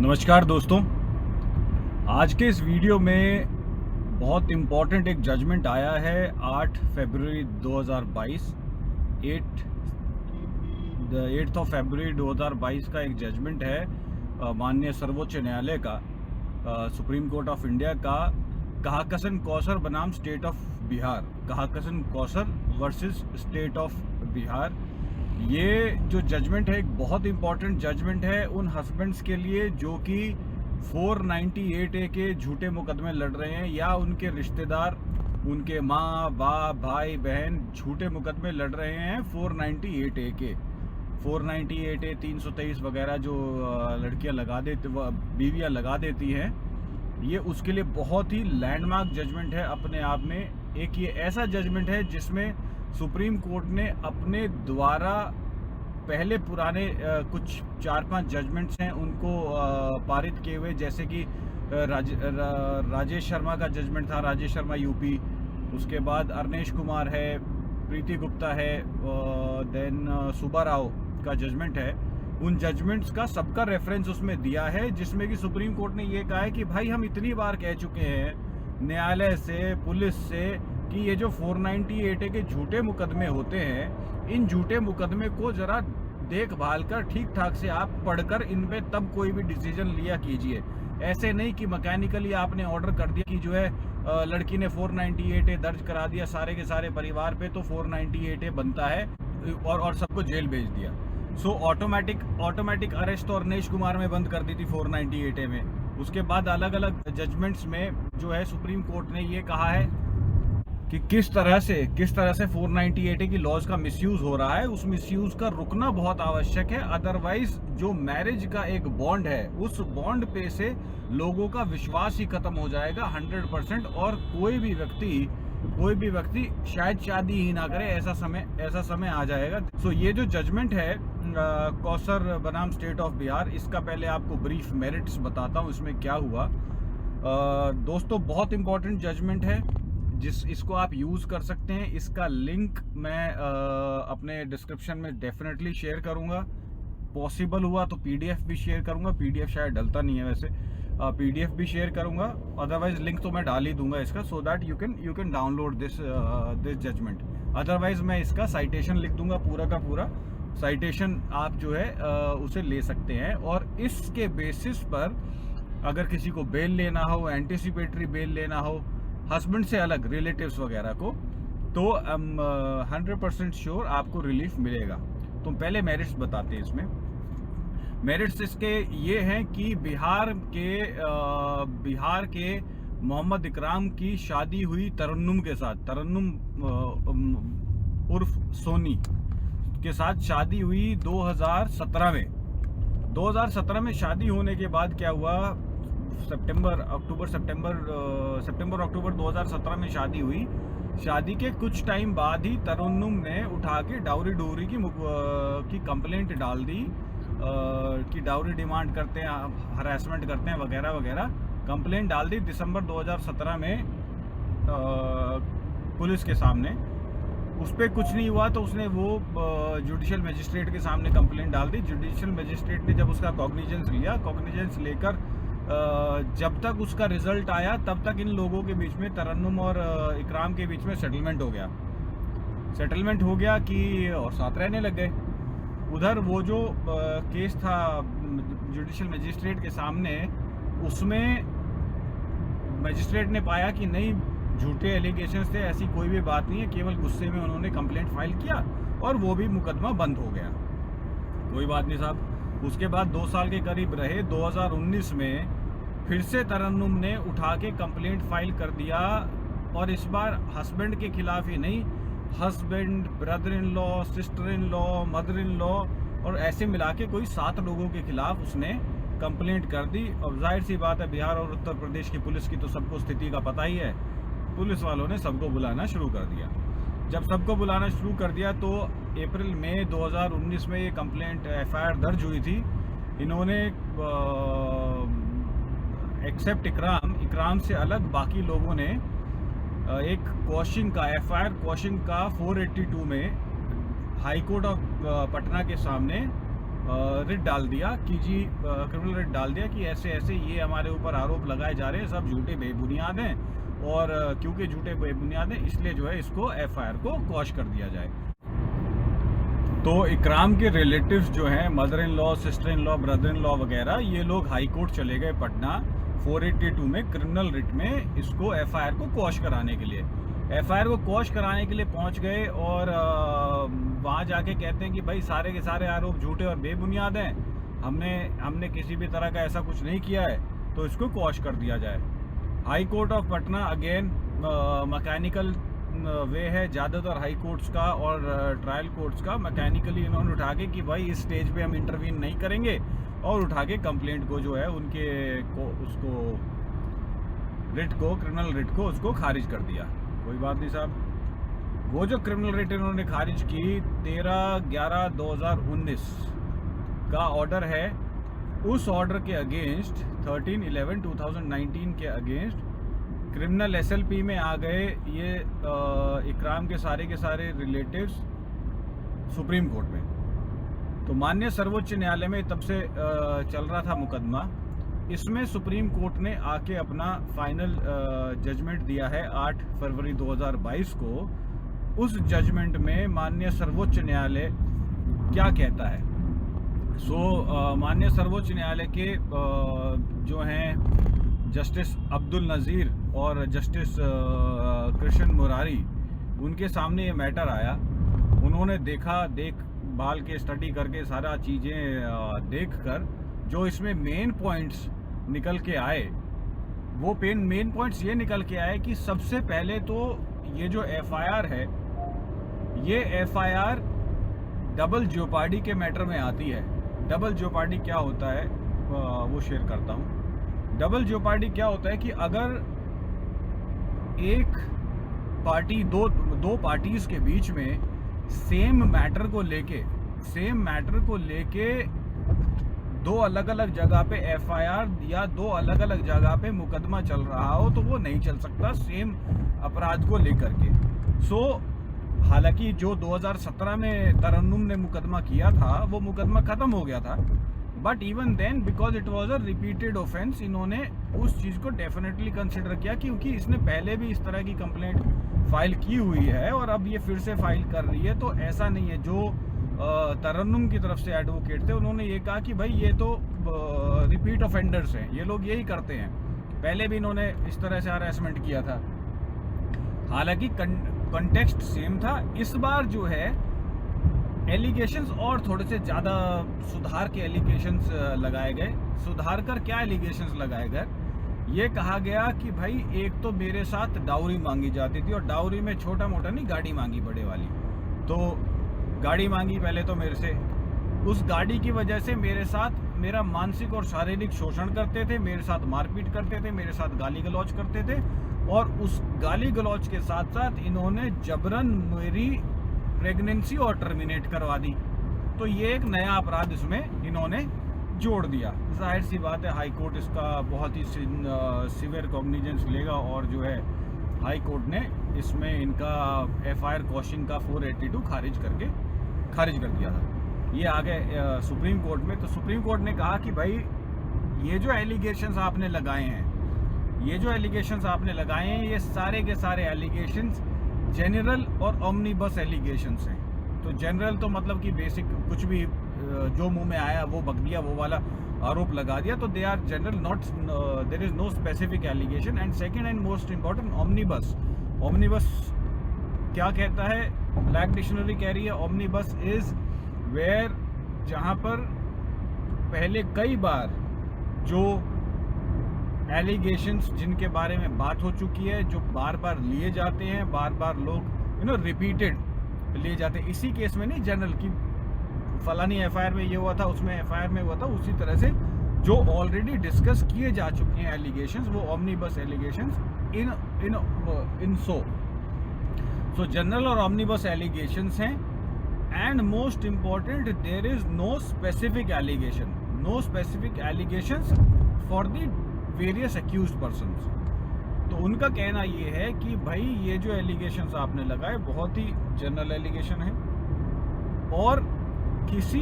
नमस्कार दोस्तों, आज के इस वीडियो में बहुत इम्पॉर्टेंट एक जजमेंट आया है 8 फरवरी 2022। 8 फरवरी 2022 का एक जजमेंट है माननीय सर्वोच्च न्यायालय का, सुप्रीम कोर्ट ऑफ इंडिया का, कहाकशन कौसर बनाम state of Bihar, Kahkashan Kausar versus state of Bihar. ये जो जजमेंट है एक बहुत इम्पॉर्टेंट जजमेंट है उन हस्बैंड्स के लिए जो कि 498A के झूठे मुकदमे लड़ रहे हैं या उनके रिश्तेदार, उनके माँ बाप भाई बहन झूठे मुकदमे लड़ रहे हैं 498A के। 498A 323 वगैरह जो लड़कियां लगा देती, बीवियां लगा देती हैं, ये उसके लिए बहुत ही लैंडमार्क जजमेंट है अपने आप में। एक ये ऐसा जजमेंट है जिसमें सुप्रीम कोर्ट ने अपने द्वारा पहले पुराने कुछ 4-5 जजमेंट्स हैं उनको पारित किए हुए, जैसे कि राजेश शर्मा का जजमेंट था, राजेश शर्मा यूपी, उसके बाद अरनेश कुमार है, प्रीति गुप्ता है, देन सुब्बा राव का जजमेंट है। उन जजमेंट्स का सबका रेफरेंस उसमें दिया है, जिसमें कि सुप्रीम कोर्ट ने ये कहा है कि भाई हम इतनी बार कह चुके हैं न्यायालय से, पुलिस से, कि ये जो 498A के झूठे मुकदमे होते हैं, इन झूठे मुकदमे को जरा देखभाल कर ठीक ठाक से आप पढ़कर इन पे तब कोई भी डिसीजन लिया कीजिए। ऐसे नहीं कि मैकेनिकली आपने ऑर्डर कर दिया कि जो है लड़की ने 498A दर्ज करा दिया सारे के सारे परिवार पे, तो 498A बनता है और सबको जेल भेज दिया। सो ऑटोमेटिक अरेस्ट और अरनेश कुमार में बंद कर दी थी 498A में। उसके बाद अलग अलग जजमेंट्स में जो है सुप्रीम कोर्ट ने ये कहा है कि किस तरह से 498A की लॉज का मिसयूज हो रहा है, उस मिसयूज का रुकना बहुत आवश्यक है। अदरवाइज जो मैरिज का एक बॉन्ड है, उस बॉन्ड पे से लोगों का विश्वास ही खत्म हो जाएगा 100%, और कोई भी व्यक्ति शायद शादी ही ना करे, ऐसा समय आ जाएगा। सो ये जो जजमेंट है कौसर बनाम स्टेट ऑफ बिहार, इसका पहले आपको ब्रीफ मेरिट्स बताता हूँ इसमें क्या हुआ। दोस्तों बहुत इंपॉर्टेंट जजमेंट है, इसको आप यूज़ कर सकते हैं। इसका लिंक मैं अपने डिस्क्रिप्शन में डेफिनेटली शेयर करूंगा, पॉसिबल हुआ तो पीडीएफ भी शेयर करूंगा। पीडीएफ शायद डलता नहीं है वैसे, पीडीएफ भी शेयर करूंगा, अदरवाइज लिंक तो मैं डाल ही दूंगा इसका, so that you can download this judgement. Otherwise मैं इसका साइटेशन लिख दूंगा, पूरा का पूरा साइटेशन आप जो है उसे ले सकते हैं। और इसके बेसिस पर अगर किसी को बेल लेना हो, एंटिसिपेटरी बेल लेना हो हस्बैंड से अलग, रिलेटिव्स वगैरह को, तो 100% श्योर आपको रिलीफ मिलेगा। तो पहले मेरिट्स बताते हैं इसमें। मेरिट्स इसके ये हैं कि बिहार के मोहम्मद इकराम की शादी हुई तरन्नुम के साथ, तरन्नुम उर्फ सोनी के साथ शादी हुई 2017 में। 2017 में शादी होने के बाद क्या हुआ, सितंबर अक्टूबर 2017 में शादी हुई। शादी के कुछ टाइम बाद ही तरन्नुम ने उठा के डाउरी की कंप्लेंट डाल दी कि डाउरी डिमांड करते हैं, हरासमेंट करते हैं वगैरह वगैरह, कंप्लेंट डाल दी दिसंबर 2017 में पुलिस के सामने। उस पर कुछ नहीं हुआ तो उसने वो जुडिशियल मजिस्ट्रेट के सामने कंप्लेंट डाल दी। जुडिशियल मजिस्ट्रेट ने जब उसका कॉग्निजेंस लिया, कॉग्निजेंस लेकर जब तक उसका रिजल्ट आया तब तक इन लोगों के बीच में, तरन्नुम और इकराम के बीच में सेटलमेंट हो गया कि और साथ रहने लग गए। उधर वो जो केस था जुडिशियल मजिस्ट्रेट के सामने, उसमें मजिस्ट्रेट ने पाया कि नहीं, झूठे एलिगेशंस थे, ऐसी कोई भी बात नहीं है, केवल गुस्से में उन्होंने कंप्लेंट फाइल किया और वो भी मुकदमा बंद हो गया। कोई बात नहीं साहब। उसके बाद 2 साल के करीब रहे, 2019 में फिर से तरन्नुम ने उठा के कंप्लेंट फाइल कर दिया, और इस बार हस्बैंड के खिलाफ ही नहीं, husband, brother in law, sister in law, mother in law और ऐसे मिला के कोई 7 लोगों के खिलाफ उसने कंप्लेंट कर दी। अब जाहिर सी बात है, बिहार और उत्तर प्रदेश की पुलिस की तो सबको स्थिति का पता ही है। पुलिस वालों ने सबको बुलाना शुरू कर दिया। जब सबको बुलाना शुरू कर दिया तो अप्रैल में 2019 में ये कंप्लेंट FIR दर्ज हुई थी। इन्होंने एक्सेप्ट इकराम से अलग बाकी लोगों ने एक क्वॉशिंग का FIR क्वॉशिंग का 482 में हाई कोर्ट ऑफ पटना के सामने रिट डाल दिया कि जी क्रिमिनल रिट डाल दिया कि ऐसे ऐसे ये हमारे ऊपर आरोप लगाए जा रहे हैं, सब झूठे बेबुनियाद हैं, और क्योंकि झूठे बेबुनियाद हैं इसलिए जो है इसको एफआईआर को क्वॉश कर दिया जाए। तो इकराम के रिलेटिव्स जो हैं, mother in law, sister in law, brother in law वगैरह, ये लोग हाई कोर्ट चले गए पटना 482 में क्रिमिनल रिट में इसको एफआईआर को क्वॉश कराने के लिए। एफआईआर को क्वॉश कराने के लिए पहुंच गए और वहां जाके कहते हैं कि भाई सारे के सारे आरोप झूठे और बेबुनियाद हैं, हमने किसी भी तरह का ऐसा कुछ नहीं किया है, तो इसको क्वॉश कर दिया जाए। High court of Patna again mechanical वे है ज़्यादातर हाई कोर्ट्स का और ट्रायल कोर्ट्स का, मैकेनिकली इन्होंने उठा के कि भाई इस स्टेज पे हम इंटरवीन नहीं करेंगे, और उठा के कंप्लेंट को जो है उनके को उसको रिट को, क्रिमिनल रिट को उसको खारिज कर दिया। कोई बात नहीं साहब, वो जो क्रिमिनल रिट इन्होंने खारिज की 13/11/2019 का ऑर्डर है, उस ऑर्डर के अगेंस्ट 13/11/2019 के अगेंस्ट क्रिमिनल S.L.P में आ गए ये इकराम के सारे रिलेटिव्स सुप्रीम कोर्ट में। तो माननीय सर्वोच्च न्यायालय में तब से चल रहा था मुकदमा। इसमें सुप्रीम कोर्ट ने आके अपना फाइनल जजमेंट दिया है 8 फरवरी 2022 को। उस जजमेंट में माननीय सर्वोच्च न्यायालय क्या कहता है? माननीय सर्वोच्च न्यायालय के जो हैं जस्टिस अब्दुल नज़ीर और जस्टिस कृष्ण मुरारी, उनके सामने ये मैटर आया। उन्होंने देख भाल के स्टडी करके सारा चीज़ें देखकर जो इसमें मेन पॉइंट्स निकल के आए, वो मेन पॉइंट्स ये निकल के आए कि सबसे पहले तो ये जो एफआईआर है, ये एफआईआर डबल ज्योपार्डी के मैटर में आती है। डबल ज्योपार्डी क्या होता है वो शेयर करता हूँ। डबल ज्योपार्डी क्या होता है कि अगर एक पार्टी दो पार्टीज के बीच में सेम मैटर को लेके दो अलग अलग जगह पे एफआईआर या दो अलग अलग जगह पे मुकदमा चल रहा हो, तो वो नहीं चल सकता सेम अपराध को लेकर के। हालांकि जो 2017 में तरन्नुम ने मुकदमा किया था, वो मुकदमा खत्म हो गया था, but even then because it was a repeated offence, इन्होंने उस चीज़ को डेफिनेटली कंसिडर किया, क्योंकि इसने पहले भी इस तरह की कंप्लेंट फाइल की हुई है और अब ये फिर से फाइल कर रही है। तो ऐसा नहीं है। जो तरन्नुम की तरफ से एडवोकेट थे, उन्होंने ये कहा कि भाई ये तो रिपीट ऑफेंडर्स हैं, ये लोग यही करते हैं, पहले भी इन्होंने इस तरह से हरासमेंट किया था। हालांकि कंटेक्स्ट सेम था। इस बार जो है एलिगेशंस और थोड़े से ज़्यादा सुधार के एलिगेशंस लगाए गए। सुधार कर क्या एलिगेशंस लगाए गए? ये कहा गया कि भाई एक तो मेरे साथ डाउरी मांगी जाती थी, और डाउरी में छोटा मोटा नहीं, गाड़ी मांगी बड़े वाली। तो गाड़ी मांगी पहले तो मेरे से, उस गाड़ी की वजह से मेरे साथ मेरा मानसिक और शारीरिक शोषण करते थे, मेरे साथ मारपीट करते थे, मेरे साथ गाली गलौज करते थे, और उस गाली गलौज के साथ साथ इन्होंने जबरन मेरी प्रेगनेंसी और टर्मिनेट करवा दी। तो ये एक नया अपराध इसमें इन्होंने जोड़ दिया। जाहिर सी बात है हाई कोर्ट इसका बहुत ही सीवियर कॉग्निजेंस लेगा, और जो है हाई कोर्ट ने इसमें इनका एफआईआर क्वॉशिंग का 482 खारिज कर दिया था। ये आ गए सुप्रीम कोर्ट में। तो सुप्रीम कोर्ट ने कहा कि भाई ये जो एलिगेशंस आपने लगाए हैं, ये सारे के सारे एलिगेशंस जनरल और ओमनीबस एलिगेशंस हैं। तो जनरल तो मतलब कि बेसिक कुछ भी जो मुंह में आया वो बक दिया, वो वाला आरोप लगा दिया। तो they are general, not there is no specific allegation. And second and most important, omnibus क्या कहता है? ब्लैक डिक्शनरी कह रही है ओमनीबस इज वेयर, जहां पर पहले कई बार जो एलिगेशंस जिनके बारे में बात हो चुकी है, जो बार बार लिए जाते हैं, बार बार लोग रिपीटेड लिए जाते हैं। इसी केस में नहीं, जनरल की फलानी एफआईआर में ये हुआ था, उसमें एफआईआर में हुआ था, उसी तरह से जो ऑलरेडी डिस्कस किए जा चुके हैं एलिगेशंस, वो omnibus allegations in so general और ओमनीबस एलिगेशंस हैं। And most important, there is no specific allegations for the various accused persons. तो उनका कहना ये है कि भाई ये जो एलिगेशंस आपने लगाए बहुत ही जनरल एलिगेशन है, और किसी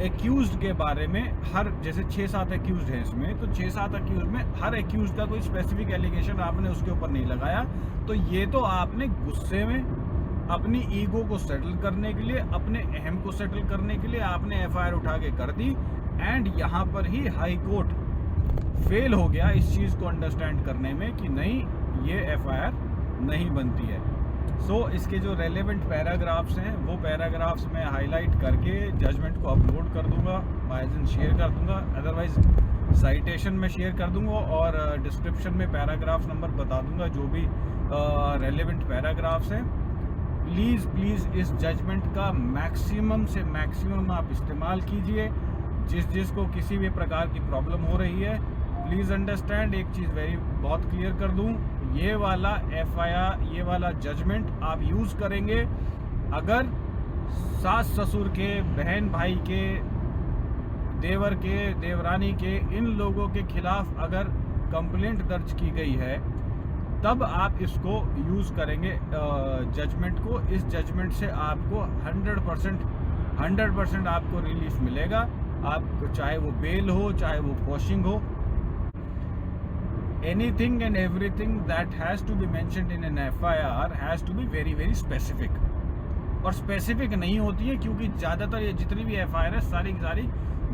एक्यूज्ड के बारे में हर, जैसे 6-7 एक्यूज्ड हैं इसमें, तो 6-7 एक्यूज्ड में हर एक्यूज्ड का कोई स्पेसिफिक एलिगेशन आपने उसके ऊपर नहीं लगाया। तो ये तो आपने गुस्से में अपनी ईगो को सेटल करने के लिए, अपने अहम को सेटल करने के लिए आपने एफआईआर उठा के कर दी। एंड यहाँ पर ही हाई कोर्ट फेल हो गया इस चीज़ को अंडरस्टैंड करने में कि नहीं, ये एफआईआर नहीं बनती है। सो इसके जो रेलेवेंट पैराग्राफ्स हैं वो पैराग्राफ्स में हाईलाइट करके जजमेंट को अपलोड कर दूंगा, बाय दिन शेयर कर दूंगा, अदरवाइज साइटेशन में शेयर कर दूंगा और डिस्क्रिप्शन में पैराग्राफ नंबर बता दूंगा जो भी रेलेवेंट पैराग्राफ्स हैं। प्लीज़ इस जजमेंट का मैक्सिमम से मैक्सिमम आप इस्तेमाल कीजिए। जिसको किसी भी प्रकार की प्रॉब्लम हो रही है, प्लीज़ अंडरस्टैंड, एक चीज़ बहुत क्लियर कर दूं, ये वाला एफआईआर, ये वाला जजमेंट आप यूज़ करेंगे अगर सास ससुर के, बहन भाई के, देवर के, देवरानी के, इन लोगों के खिलाफ अगर कंप्लेंट दर्ज की गई है, तब आप इसको यूज़ करेंगे जजमेंट को। इस जजमेंट से आपको 100% आपको रिलीफ मिलेगा। आपको चाहे वो बेल हो, चाहे वो क्वॉशिंग हो, anything and everything that has to be mentioned in an FIR has to be very specific. और स्पेसिफिक नहीं होती है क्योंकि ज़्यादातर ये जितनी भी एफआईआर है सारी की सारी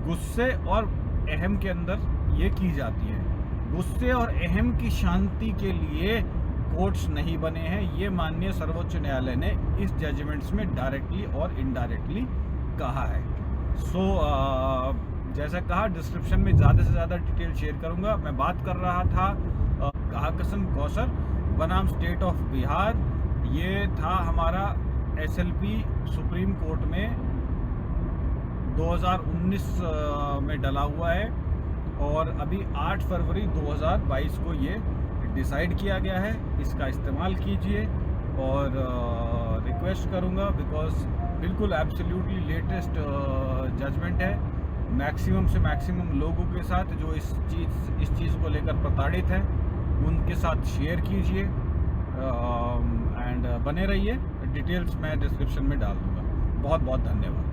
गुस्से और अहम के अंदर ये की जाती है। गुस्से और अहम की शांति के लिए कोर्ट्स नहीं बने हैं, ये माननीय सर्वोच्च न्यायालय ने इस जजमेंट्स में डायरेक्टली और इनडायरेक्टली कहा है। सो जैसा कहा, डिस्क्रिप्शन में ज़्यादा से ज़्यादा डिटेल शेयर करूंगा। मैं बात कर रहा था कहाकशन कौसर बनाम स्टेट ऑफ बिहार। ये था हमारा S.L.P सुप्रीम कोर्ट में 2019 में डला हुआ है और अभी 8 फरवरी 2022 को ये डिसाइड किया गया है। इसका इस्तेमाल कीजिए और रिक्वेस्ट करूंगा बिकॉज बिल्कुल एब्सोल्युटली लेटेस्ट जजमेंट है। मैक्सिमम से मैक्सिमम लोगों के साथ जो इस चीज़ को लेकर प्रताड़ित हैं उनके साथ शेयर कीजिए एंड बने रहिए। डिटेल्स मैं डिस्क्रिप्शन में डाल दूंगा। बहुत बहुत धन्यवाद।